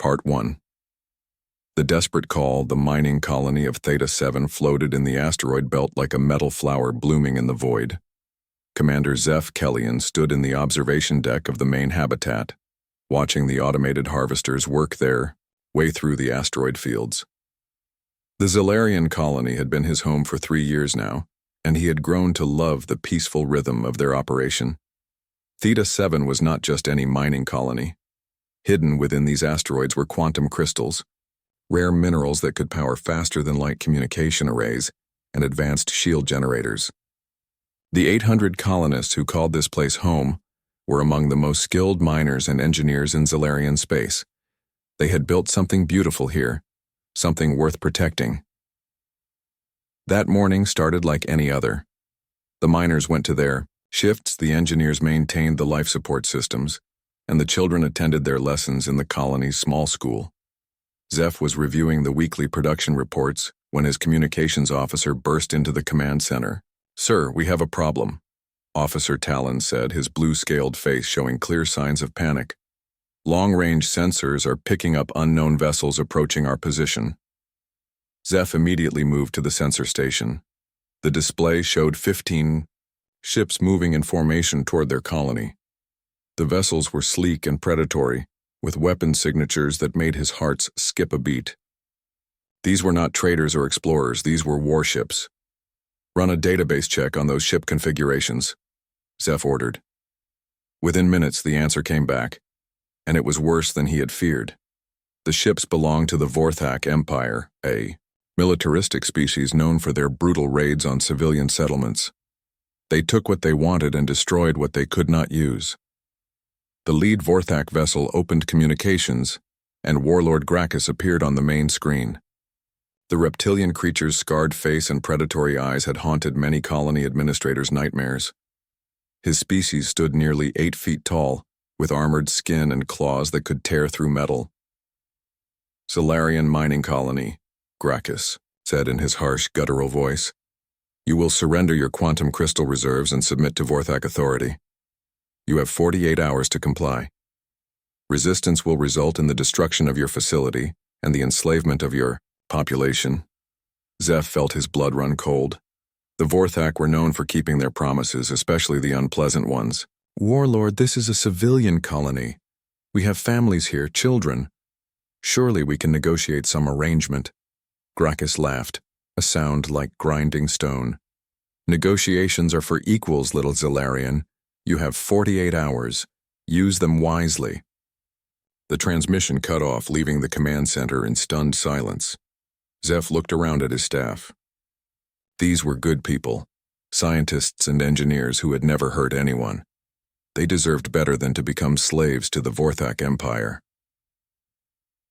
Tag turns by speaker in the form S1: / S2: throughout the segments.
S1: Part 1. The desperate call, the mining colony of Theta 7 floated in the asteroid belt like a metal flower blooming in the void. Commander Zeph Kellyan stood in the observation deck of the main habitat, watching the automated harvesters work their way through the asteroid fields. The Zalarian colony had been his home for 3 years now, and he had grown to love the peaceful rhythm of their operation. Theta 7 was not just any mining colony. Hidden within these asteroids were quantum crystals, rare minerals that could power faster-than-light communication arrays and advanced shield generators. The 800 colonists who called this place home were among the most skilled miners and engineers in Zalarian space. They had built something beautiful here, something worth protecting. That morning started like any other. The miners went to their shifts, the engineers maintained the life support systems, and the children attended their lessons in the colony's small school. Zeph was reviewing the weekly production reports when his communications officer burst into the command center. "Sir, we have a problem," Officer Talon said, his blue-scaled face showing clear signs of panic. "Long-range sensors are picking up unknown vessels approaching our position." Zeph immediately moved to the sensor station. The display showed 15 ships moving in formation toward their colony. The vessels were sleek and predatory, with weapon signatures that made his heart skip a beat. These were not traders or explorers, these were warships. "Run a database check on those ship configurations," Zeph ordered. Within minutes, the answer came back, and it was worse than he had feared. The ships belonged to the Vorthak Empire, a militaristic species known for their brutal raids on civilian settlements. They took what they wanted and destroyed what they could not use. The lead Vorthak vessel opened communications, and Warlord Gracchus appeared on the main screen. The reptilian creature's scarred face and predatory eyes had haunted many colony administrators' nightmares. His species stood nearly 8 feet tall, with armored skin and claws that could tear through metal. "Zalarian mining colony," Gracchus said in his harsh, guttural voice. "You will surrender your quantum crystal reserves and submit to Vorthak authority. You have 48 hours to comply. Resistance will result in the destruction of your facility and the enslavement of your population." Zeph felt his blood run cold. The Vorthak were known for keeping their promises, especially the unpleasant ones. "Warlord, this is a civilian colony. We have families here, children. Surely we can negotiate some arrangement." Gracchus laughed, a sound like grinding stone. "Negotiations are for equals, little Zalarian. You have 48 hours. Use them wisely." The transmission cut off, leaving the command center in stunned silence. Zeph looked around at his staff. These were good people, scientists and engineers who had never hurt anyone. They deserved better than to become slaves to the Vorthak Empire.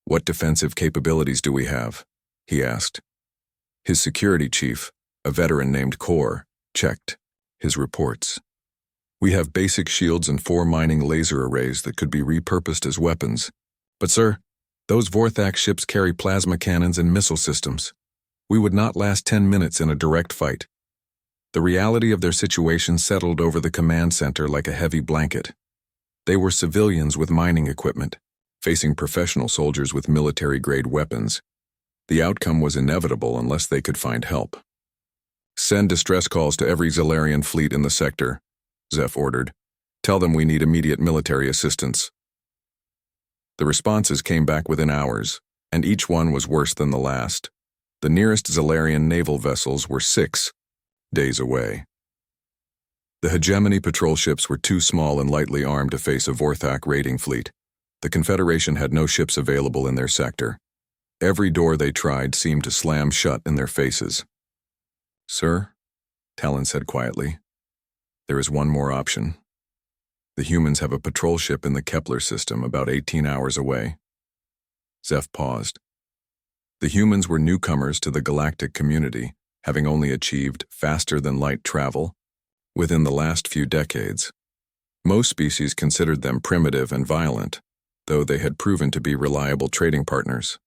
S1: "What defensive capabilities do we have?" he asked. His security chief, a veteran named Kor, checked his reports. "We have basic shields and 4 mining laser arrays that could be repurposed as weapons. But sir, those Vorthak ships carry plasma cannons and missile systems. We would not last 10 minutes in a direct fight." The reality of their situation settled over the command center like a heavy blanket. They were civilians with mining equipment, facing professional soldiers with military-grade weapons. The outcome was inevitable unless they could find help. "Send distress calls to every Zalarian fleet in the sector," Zeph ordered. "Tell them we need immediate military assistance." The responses came back within hours, and each one was worse than the last. The nearest Zalarian naval vessels were 6 days away. The hegemony patrol ships were too small and lightly armed to face a Vorthak raiding fleet. The Confederation had no ships available in their sector. Every door they tried seemed to slam shut in their faces. "Sir," Talon said quietly, "there is one more option. The humans have a patrol ship in the Kepler system about 18 hours away." Zeph paused. The humans were newcomers to the Galactic community, having only achieved faster-than-light travel within the last few decades. Most species considered them primitive and violent, though they had proven to be reliable trading partners.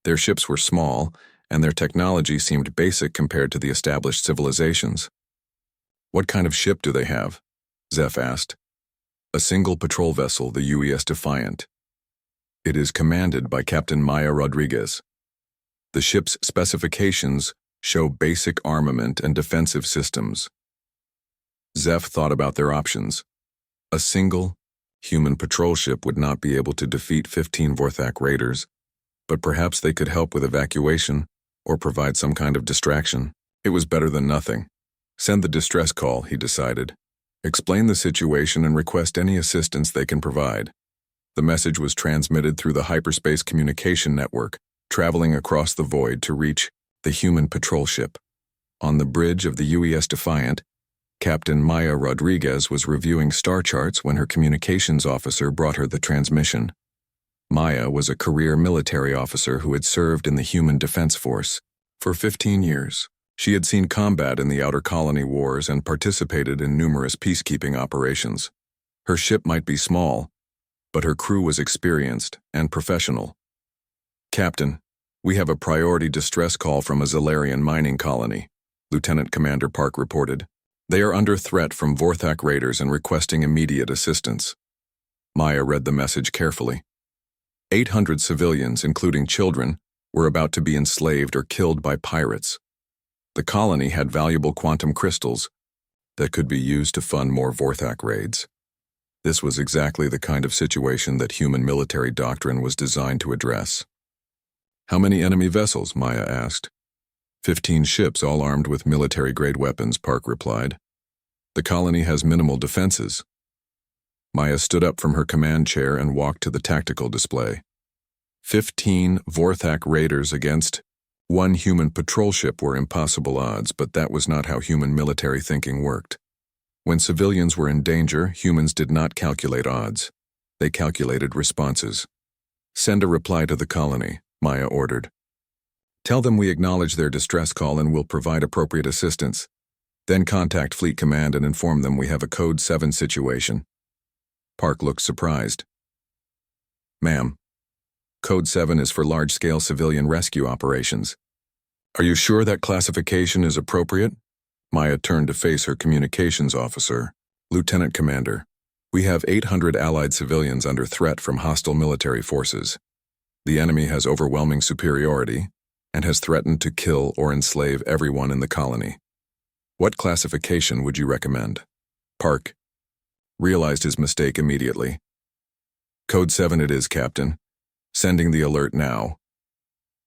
S1: Their ships were small, and their technology seemed basic compared to the established civilizations. "What kind of ship do they have?" Zeph asked. "A single patrol vessel, the UES Defiant. It is commanded by Captain Maya Rodriguez. The ship's specifications show basic armament and defensive systems. Zeph thought about their options. A single, human patrol ship would not be able to defeat 15 Vorthak raiders, but perhaps they could help with evacuation or provide some kind of distraction. It was better than nothing. Send the distress call, he decided. Explain the situation and request any assistance they can provide. The message was transmitted through the hyperspace communication network, traveling across the void to reach the human patrol ship. On the bridge of the UES Defiant, Captain Maya Rodriguez was reviewing star charts when her communications officer brought her the transmission. Maya was a career military officer who had served in the Human Defense Force for 15 years. She had seen combat in the Outer Colony Wars and participated in numerous peacekeeping operations. Her ship might be small, but her crew was experienced and professional. Captain, we have a priority distress call from a Zalarian mining colony, Lieutenant Commander Park reported. They are under threat from Vorthak raiders and requesting immediate assistance. Maya read the message carefully. 800 civilians, including children, were about to be enslaved or killed by pirates. The colony had valuable quantum crystals that could be used to fund more Vorthak raids. This was exactly the kind of situation that human military doctrine was designed to address. How many enemy vessels? Maya asked. 15 ships, all armed with military-grade weapons, Park replied. The colony has minimal defenses. Maya stood up from her command chair and walked to the tactical display. 15 Vorthak raiders against one human patrol ship were impossible odds, but that was not how human military thinking worked. When civilians were in danger, humans did not calculate odds. They calculated responses. Send a reply to the colony, Maya ordered. Tell them we acknowledge their distress call and will provide appropriate assistance. Then contact Fleet Command and inform them we have a Code 7 situation. Park looked surprised. Ma'am, Code 7 is for large-scale civilian rescue operations. Are you sure that classification is appropriate? Maya turned to face her communications officer. Lieutenant Commander, we have 800 allied civilians under threat from hostile military forces. The enemy has overwhelming superiority and has threatened to kill or enslave everyone in the colony. What classification would you recommend? Park realized his mistake immediately. Code 7 it is, Captain. Sending the alert now.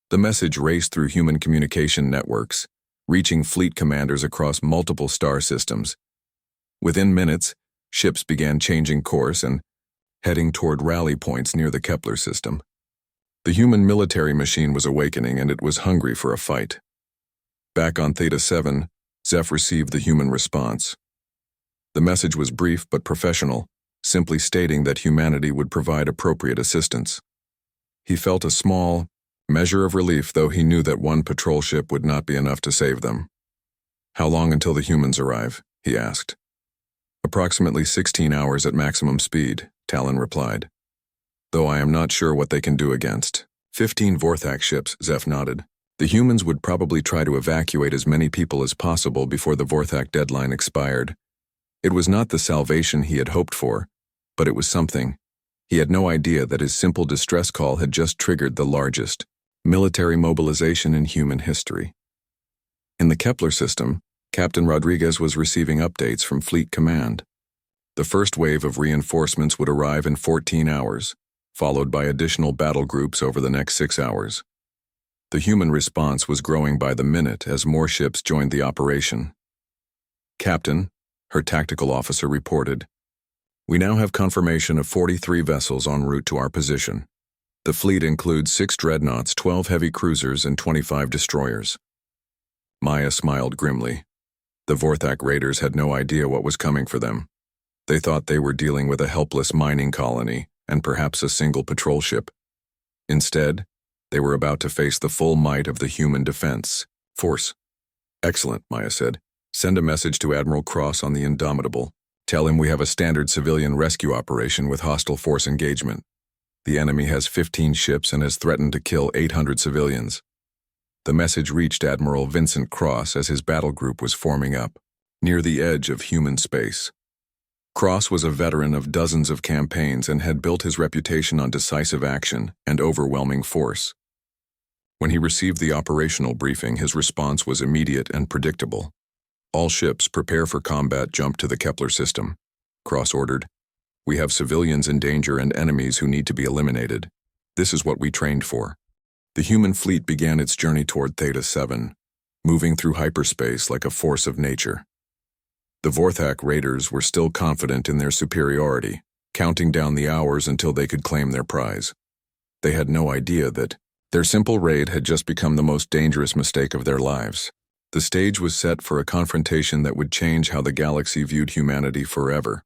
S1: The message raced through human communication networks, reaching fleet commanders across multiple star systems. Within minutes, ships began changing course and heading toward rally points near the Kepler system. The human military machine was awakening and it was hungry for a fight. Back on Theta 7, Zeph received the human response. The message was brief but professional, simply stating that humanity would provide appropriate assistance. He felt a small measure of relief, though he knew that one patrol ship would not be enough to save them. How long until the humans arrive? He asked. Approximately 16 hours at maximum speed, Talon replied. Though I am not sure what they can do against 15 Vorthak ships, Zeph nodded. The humans would probably try to evacuate as many people as possible before the Vorthak deadline expired. It was not the salvation he had hoped for, but it was something. He had no idea that his simple distress call had just triggered the largest military mobilization in human history. In the Kepler system, Captain Rodriguez was receiving updates from Fleet Command. The first wave of reinforcements would arrive in 14 hours, followed by additional battle groups over the next 6 hours. The human response was growing by the minute as more ships joined the operation. Captain, her tactical officer reported, we now have confirmation of 43 vessels en route to our position. The fleet includes 6 dreadnoughts, 12 heavy cruisers, and 25 destroyers. Maya smiled grimly. The Vorthak raiders had no idea what was coming for them. They thought they were dealing with a helpless mining colony and perhaps a single patrol ship. Instead, they were about to face the full might of the human defense force. Excellent, Maya said. Send a message to Admiral Cross on the Indomitable. Tell him we have a standard civilian rescue operation with hostile force engagement. The enemy has 15 ships and has threatened to kill 800 civilians. The message reached Admiral Vincent Cross as his battle group was forming up, near the edge of human space. Cross was a veteran of dozens of campaigns and had built his reputation on decisive action and overwhelming force. When he received the operational briefing, his response was immediate and predictable. "All ships prepare for combat, jump to the Kepler system," Cross ordered. "We have civilians in danger and enemies who need to be eliminated. This is what we trained for." The human fleet began its journey toward Theta 7, moving through hyperspace like a force of nature. The Vorthak raiders were still confident in their superiority, counting down the hours until they could claim their prize. They had no idea that their simple raid had just become the most dangerous mistake of their lives. The stage was set for a confrontation that would change how the galaxy viewed humanity forever.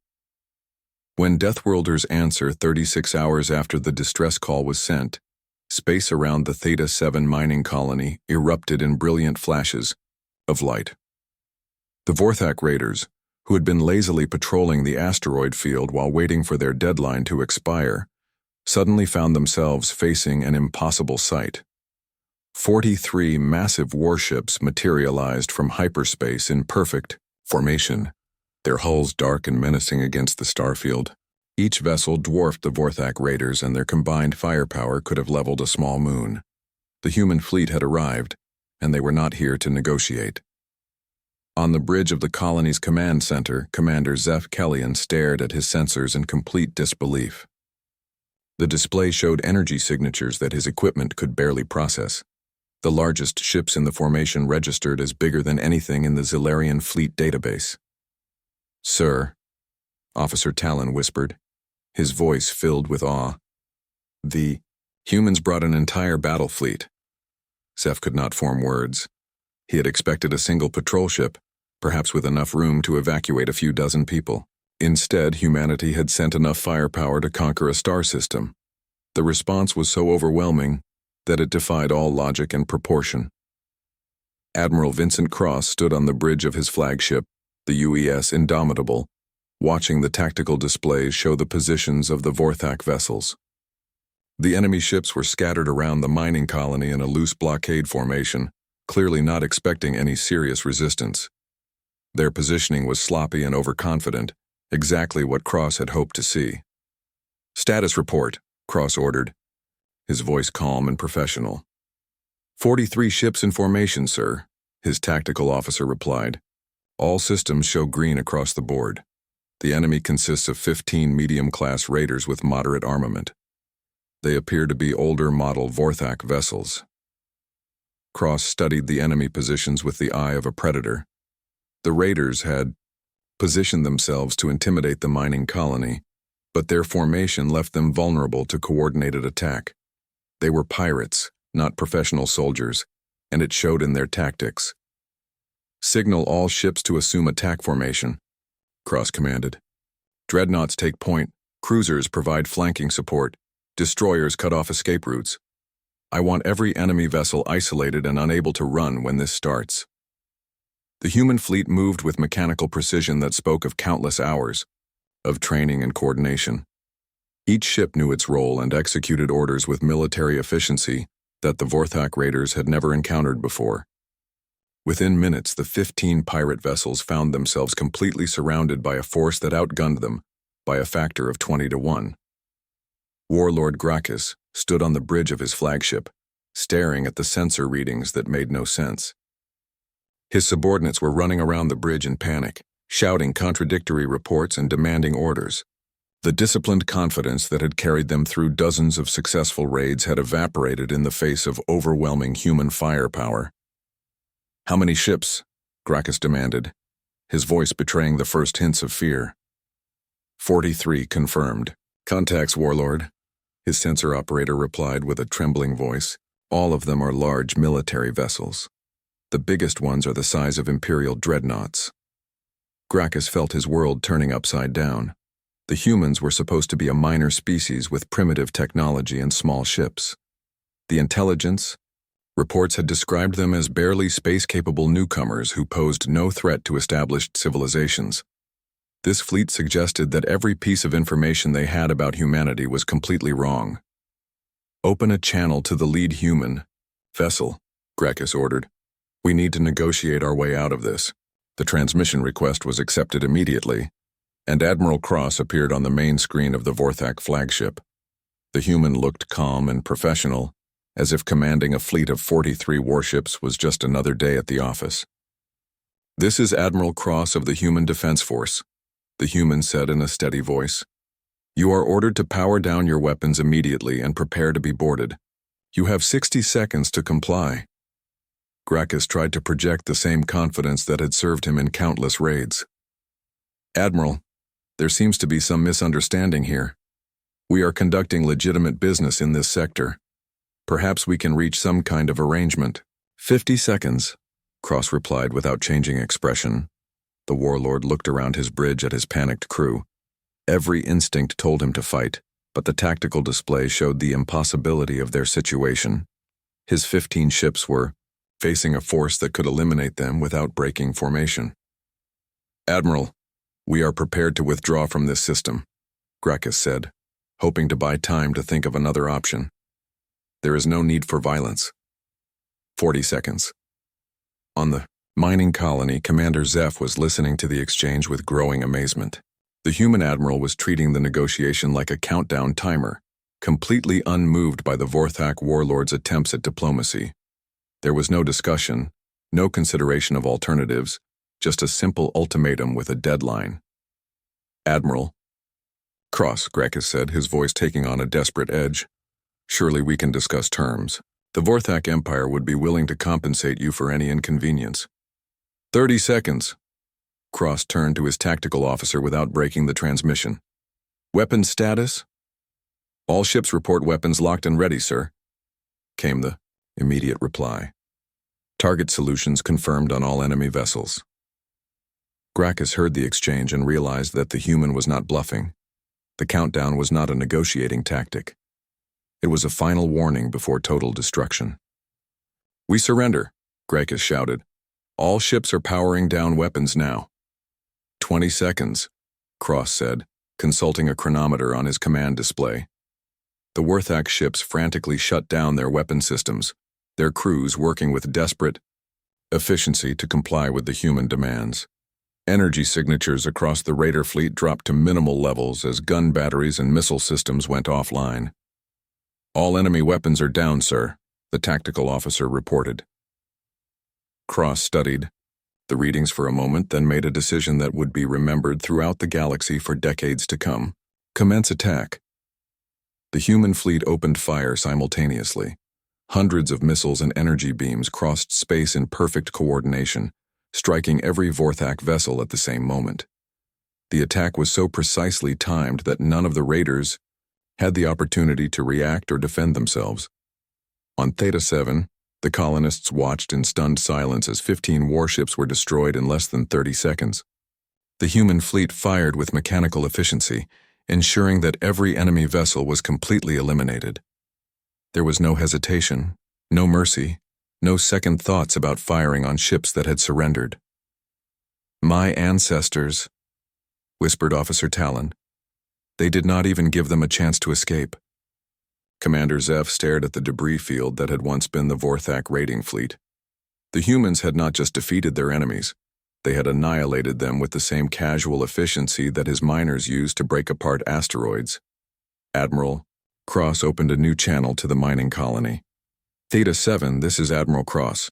S1: When Deathworlders answer 36 hours after the distress call was sent, space around the Theta 7 mining colony erupted in brilliant flashes of light. The Vorthak raiders, who had been lazily patrolling the asteroid field while waiting for their deadline to expire, suddenly found themselves facing an impossible sight. 43 massive warships materialized from hyperspace in perfect formation, their hulls dark and menacing against the starfield. Each vessel dwarfed the Vorthak raiders, and their combined firepower could have leveled a small moon. The human fleet had arrived, and they were not here to negotiate. On the bridge of the colony's command center, Commander Zeph Kellyan stared at his sensors in complete disbelief. The display showed energy signatures that his equipment could barely process. The largest ships in the formation registered as bigger than anything in the Zilarian fleet database. "Sir," Officer Talon whispered, his voice filled with awe. "The humans brought an entire battle fleet." Zeph could not form words. He had expected a single patrol ship, perhaps with enough room to evacuate a few dozen people. Instead, humanity had sent enough firepower to conquer a star system. The response was so overwhelming that it defied all logic and proportion. Admiral Vincent Cross stood on the bridge of his flagship, the UES Indomitable, watching the tactical displays show the positions of the Vorthak vessels. The enemy ships were scattered around the mining colony in a loose blockade formation, clearly not expecting any serious resistance. Their positioning was sloppy and overconfident, exactly what Cross had hoped to see. "Status report," Cross ordered, his voice calm and professional. 43 ships in formation, sir," his tactical officer replied. "All systems show green across the board. The enemy consists of 15 medium-class raiders with moderate armament. They appear to be older model Vorthak vessels." Cross studied the enemy positions with the eye of a predator. The raiders had positioned themselves to intimidate the mining colony, but their formation left them vulnerable to coordinated attack. They were pirates, not professional soldiers, and it showed in their tactics. "Signal all ships to assume attack formation," Cross commanded. "Dreadnoughts take point, cruisers provide flanking support, destroyers cut off escape routes. I want every enemy vessel isolated and unable to run when this starts." The human fleet moved with mechanical precision that spoke of countless hours of training and coordination. Each ship knew its role and executed orders with military efficiency that the Vorthak raiders had never encountered before. Within minutes, the 15 pirate vessels found themselves completely surrounded by a force that outgunned them by a factor of 20 to 1. Warlord Gracchus stood on the bridge of his flagship, staring at the sensor readings that made no sense. His subordinates were running around the bridge in panic, shouting contradictory reports and demanding orders. The disciplined confidence that had carried them through dozens of successful raids had evaporated in the face of overwhelming human firepower. "How many ships?" Gracchus demanded, his voice betraying the first hints of fear. 43 confirmed. "Contacts, Warlord," his sensor operator replied with a trembling voice. "All of them are large military vessels. The biggest ones are the size of Imperial dreadnoughts." Gracchus felt his world turning upside down. The humans were supposed to be a minor species with primitive technology and small ships. The intelligence? Reports had described them as barely space-capable newcomers who posed no threat to established civilizations. This fleet suggested that every piece of information they had about humanity was completely wrong. "Open a channel to the lead human vessel," Gracchus ordered. "We need to negotiate our way out of this." The transmission request was accepted immediately. and Admiral Cross appeared on the main screen of the Vorthak flagship. The human looked calm and professional, as if commanding a fleet of 43 warships was just another day at the office. "This is Admiral Cross of the Human Defense Force," the human said in a steady voice. "You are ordered to power down your weapons immediately and prepare to be boarded. You have 60 seconds to comply." Gracchus tried to project the same confidence that had served him in countless raids. "Admiral, there seems to be some misunderstanding here. We are conducting legitimate business in this sector. Perhaps we can reach some kind of arrangement." 50 seconds, Cross replied without changing expression. The warlord looked around his bridge at his panicked crew. Every instinct told him to fight, but the tactical display showed the impossibility of their situation. His 15 ships were facing a force that could eliminate them without breaking formation. "Admiral, we are prepared to withdraw from this system," Gracchus said, hoping to buy time to think of another option. "There is no need for violence." 40 seconds. On the mining colony, Commander Zeph was listening to the exchange with growing amazement. The human admiral was treating the negotiation like a countdown timer, completely unmoved by the Vorthak warlord's attempts at diplomacy. There was no discussion, no consideration of alternatives, just a simple ultimatum with a deadline. "Admiral." "Cross," Gracchus said, his voice taking on a desperate edge. "Surely we can discuss terms. The Vorthak Empire would be willing to compensate you for any inconvenience." 30 seconds. Cross turned to his tactical officer without breaking the transmission. "Weapons status?" "All ships report weapons locked and ready, sir," came the immediate reply. "Target solutions confirmed on all enemy vessels." Gracchus heard the exchange and realized that the human was not bluffing. The countdown was not a negotiating tactic. It was a final warning before total destruction. "We surrender," Gracchus shouted. "All ships are powering down weapons now." 20 seconds, Cross said, consulting a chronometer on his command display. The Vorthak ships frantically shut down their weapon systems, their crews working with desperate efficiency to comply with the human demands. Energy signatures across the raider fleet dropped to minimal levels as gun batteries and missile systems went offline. "All enemy weapons are down, sir," the tactical officer reported. Cross studied the readings for a moment, then made a decision that would be remembered throughout the galaxy for decades to come. "Commence attack." The human fleet opened fire simultaneously. Hundreds of missiles and energy beams crossed space in perfect coordination, striking every Vorthak vessel at the same moment. The attack was so precisely timed that none of the raiders had the opportunity to react or defend themselves. On Theta 7, the colonists watched in stunned silence as 15 warships were destroyed in less than 30 seconds. The human fleet fired with mechanical efficiency, ensuring that every enemy vessel was completely eliminated. There was no hesitation, no mercy, no second thoughts about firing on ships that had surrendered. "My ancestors," whispered Officer Talon. "They did not even give them a chance to escape." Commander Zeph stared at the debris field that had once been the Vorthak raiding fleet. The humans had not just defeated their enemies, they had annihilated them with the same casual efficiency that his miners used to break apart asteroids. "Admiral," Cross opened a new channel to the mining colony. "Theta 7, this is Admiral Cross.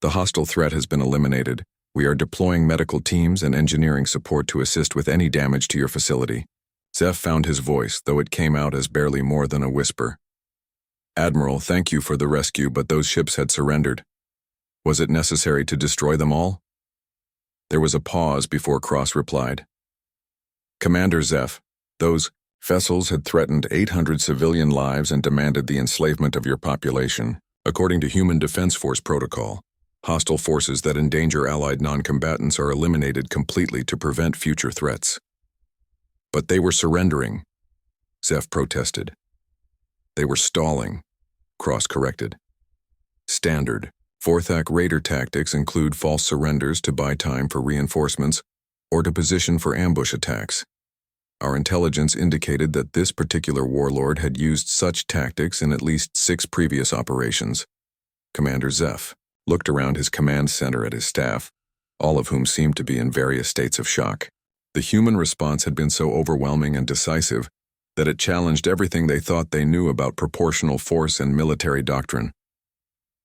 S1: The hostile threat has been eliminated. We are deploying medical teams and engineering support to assist with any damage to your facility." Zeph found his voice, though it came out as barely more than a whisper. "Admiral, thank you for the rescue, but those ships had surrendered. Was it necessary to destroy them all?" There was a pause before Cross replied. "Commander Zeph, those vessels had threatened 800 civilian lives and demanded the enslavement of your population. According to Human Defense Force protocol, hostile forces that endanger allied non-combatants are eliminated completely to prevent future threats." "But they were surrendering," Zeph protested. "They were stalling," Cross corrected. "Standard Vorthak raider tactics include false surrenders to buy time for reinforcements or to position for ambush attacks. Our intelligence indicated that this particular warlord had used such tactics in at least 6 previous operations." Commander Zeph looked around his command center at his staff, all of whom seemed to be in various states of shock. The human response had been so overwhelming and decisive that it challenged everything they thought they knew about proportional force and military doctrine.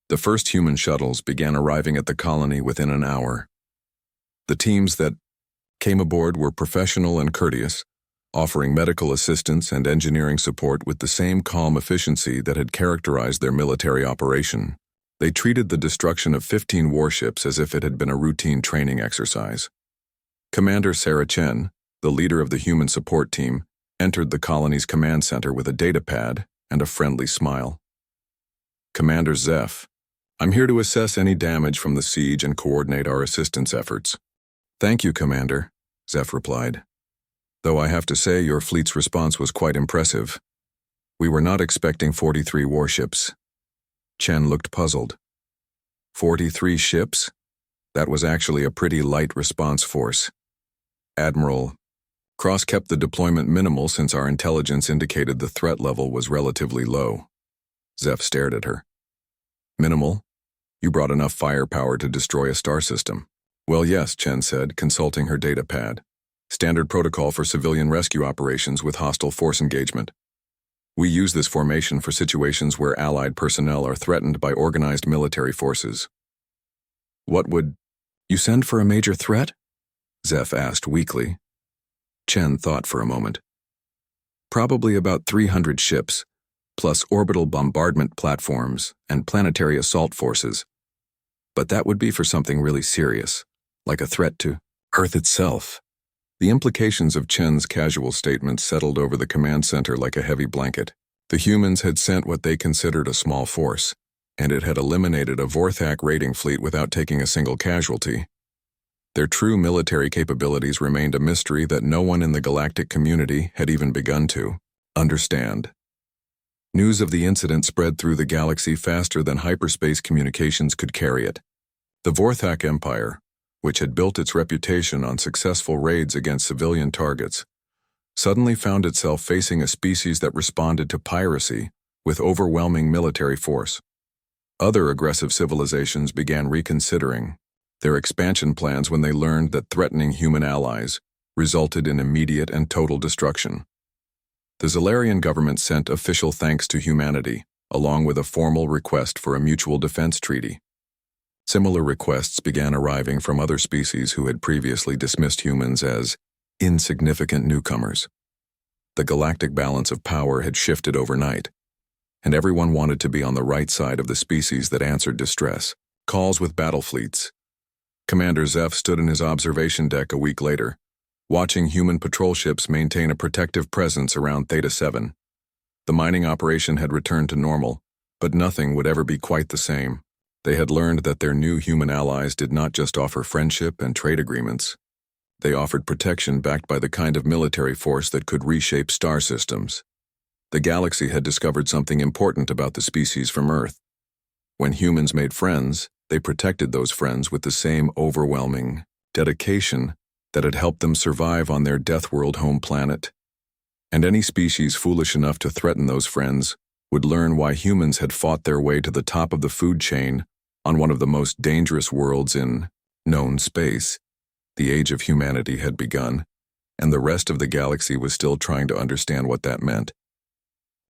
S1: The first human shuttles began arriving at the colony within an hour. The teams that came aboard were professional and courteous, offering medical assistance and engineering support with the same calm efficiency that had characterized their military operation. They treated the destruction of 15 warships as if it had been a routine training exercise. Commander Sarah Chen, the leader of the human support team, entered the colony's command center with a datapad and a friendly smile. "Commander Zeph, I'm here to assess any damage from the siege and coordinate our assistance efforts." "Thank you, Commander," Zeph replied. "Though I have to say your fleet's response was quite impressive. We were not expecting 43 warships." Chen looked puzzled. 43 ships? That was actually a pretty light response force. Admiral Cross kept the deployment minimal since our intelligence indicated the threat level was relatively low. Zeph stared at her. "Minimal? You brought enough firepower to destroy a star system." "Well, yes," Chen said, consulting her datapad. "Standard protocol for civilian rescue operations with hostile force engagement. We use this formation for situations where Allied personnel are threatened by organized military forces." "What would you send for a major threat?" Zeph asked weakly. Chen thought for a moment. "Probably about 300 ships, plus orbital bombardment platforms and planetary assault forces. But that would be for something really serious, like a threat to Earth itself." The implications of Chen's casual statement settled over the command center like a heavy blanket. The humans had sent what they considered a small force, and it had eliminated a Vorthak raiding fleet without taking a single casualty. Their true military capabilities remained a mystery that no one in the galactic community had even begun to understand. News of the incident spread through the galaxy faster than hyperspace communications could carry it. The Vorthak Empire, which had built its reputation on successful raids against civilian targets, suddenly found itself facing a species that responded to piracy with overwhelming military force. Other aggressive civilizations began reconsidering their expansion plans when they learned that threatening human allies resulted in immediate and total destruction. The Zalarian government sent official thanks to humanity, along with a formal request for a mutual defense treaty. Similar requests began arriving from other species who had previously dismissed humans as insignificant newcomers. The galactic balance of power had shifted overnight, and everyone wanted to be on the right side of the species that answered distress calls with battle fleets. Commander Zeph stood in his observation deck a week later, watching human patrol ships maintain a protective presence around Theta 7. The mining operation had returned to normal, but nothing would ever be quite the same. They had learned that their new human allies did not just offer friendship and trade agreements. They offered protection backed by the kind of military force that could reshape star systems. The galaxy had discovered something important about the species from Earth. When humans made friends, they protected those friends with the same overwhelming dedication that had helped them survive on their Deathworld home planet. And any species foolish enough to threaten those friends would learn why humans had fought their way to the top of the food chain on one of the most dangerous worlds in known space. The age of humanity had begun, and the rest of the galaxy was still trying to understand what that meant.